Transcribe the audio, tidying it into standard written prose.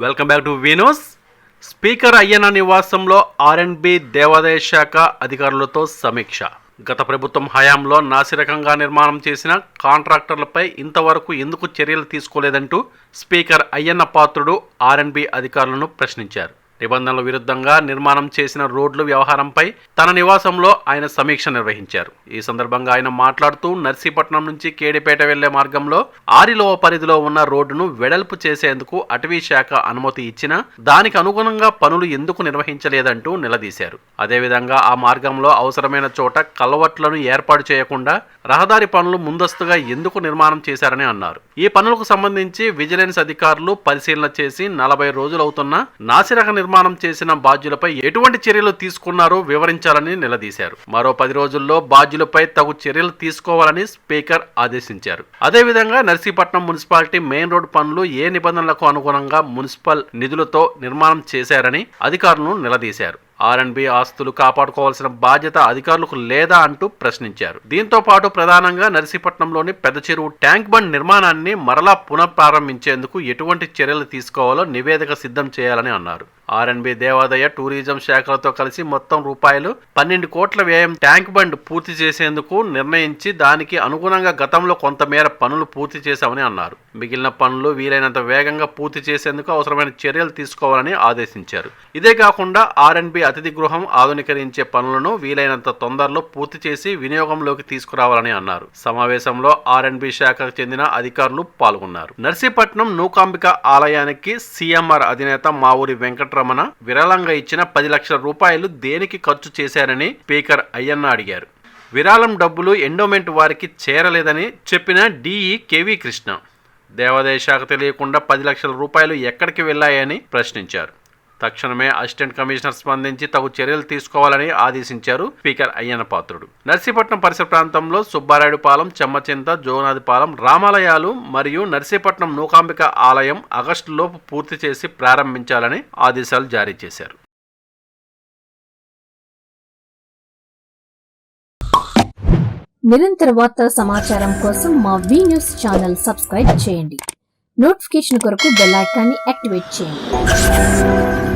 Welcome back to Venus. Speaker Ayyanna నివాసంలో R and B దేవాదాయ శాఖ అధికారులతో సమీక్ష. గత ప్రభుత్వం హయాంలో నాసిరకంగా నిర్మాణం చేసిన కాంట్రాక్టర్లపై ఇంతవరకు ఎందుకు చర్యలు తీసుకోలేదంటూ స్పీకర్ అయ్యన్న పాత్రుడు ఆర్ఎండ్బి అధికారులను ప్రశ్నించారు. నిబంధనల విరుద్ధంగా నిర్మాణం చేసిన రోడ్లు వ్యవహారంపై తన నివాసంలో ఆయన సమీక్ష నిర్వహించారు. ఈ సందర్భంగా ఆయన మాట్లాడుతూ నర్సీపట్నం నుంచి కేడిపేట వెళ్లే మార్గంలో ఆరిలో పరిధిలో ఉన్న రోడ్డును వెడల్పు చేసేందుకు అటవీ శాఖ అనుమతి ఇచ్చినా దానికి అనుగుణంగా పనులు ఎందుకు నిర్వహించలేదంటూ నిలదీశారు. అదేవిధంగా ఆ మార్గంలో అవసరమైన చోట కల్వర్ట్లను ఏర్పాటు చేయకుండా రహదారి పనులు ముందస్తుగా ఎందుకు నిర్మాణం చేశారని అన్నారు. ఈ పనులకు సంబంధించి విజిలెన్స్ అధికారులు పరిశీలన చేసి 40 రోజులవుతున్నా నాసిరక నిర్మాణం చేసిన బాధ్యులపై ఎటువంటి చర్యలు తీసుకున్నారో వివరించాలని నిలదీశారు. మరో 10 రోజుల్లో బాధ్యులపై తగు చర్యలు తీసుకోవాలని స్పీకర్ ఆదేశించారు. అదేవిధంగా నర్సీపట్నం మున్సిపాలిటీ మెయిన్ రోడ్ పనులు ఏ నిబంధనలకు అనుగుణంగా మున్సిపల్ నిధులతో నిర్మాణం చేశారని అధికారులను నిలదీశారు. ఆర్ఎండ్బి ఆస్తులు కాపాడుకోవాల్సిన బాధ్యత అధికారులకు లేదా అంటూ ప్రశ్నించారు. దీంతో పాటు ప్రధానంగా నర్సీపట్నంలోని పెద్ద చెరువు ట్యాంక్ బండ్ నిర్మాణాన్ని మరలా పునఃప్రారంభించేందుకు ఎటువంటి చర్యలు తీసుకోవాలో నివేదిక సిద్ధం చేయాలని అన్నారు. ఆర్ఎండ్బి దేవాదాయ టూరిజం శాఖలతో కలిసి మొత్తం రూపాయలు 12 కోట్ల వ్యయం ట్యాంక్ బండ్ పూర్తి చేసేందుకు నిర్ణయించి దానికి అనుగుణంగా గతంలో కొంతమేర పనులు పూర్తి చేశామని అన్నారు. మిగిలిన పనులు వీలైనంత వేగంగా పూర్తి చేసేందుకు అవసరమైన చర్యలు తీసుకోవాలని ఆదేశించారు. ఇదే కాకుండా ఆర్ఎండ్బి అతిథి గృహం ఆధునీకరించే పనులను వీలైనంత తొందరలో పూర్తి చేసి వినియోగంలోకి తీసుకురావాలని అన్నారు. సమావేశంలో ఆర్ఎండ్బి శాఖకు చెందిన అధికారులు పాల్గొన్నారు. నర్సీపట్నం నూకాంబిక ఆలయానికి సీఎంఆర్ అధినేత మావూరి వెంకటరమణ విరాళంగా ఇచ్చిన 10 లక్షల రూపాయలు దేనికి ఖర్చు చేశారని స్పీకర్ అయ్యన్న అడిగారు. విరాళం డబ్బులు ఎండోమెంట్ వారికి చేరలేదని చెప్పిన డిఈ కేవీ కృష్ణ దేవాదాయ శాఖ తెలియకుండా 10 లక్షల రూపాయలు ఎక్కడికి వెళ్లాయని ప్రశ్నించారు. తక్షణమే అసిస్టెంట్ కమిషనర్ స్పందించి తగు చర్యలు తీసుకోవాలని ఆదేశించారు స్పీకర్ అయ్యన్న పాత్రుడు. నర్సీపట్నం పరిసర ప్రాంతంలో సుబ్బారాయుడుపాలెం, చెమ్మచింత, జోనాదిపాలెం రామాలయాలు మరియు నర్సీపట్నం నూకాంబిక ఆలయం ఆగస్టులోపు పూర్తి చేసి ప్రారంభించాలని ఆదేశాలు జారీ చేశారు. నిరంతర వార్తా సమాచారం కోసం మా వీన్యూస్ ఛానల్ సబ్స్క్రైబ్ చేయండి. నోటిఫికేషన్ కొరకు బెల్ ఐకాన్ని యాక్టివేట్ చేయండి.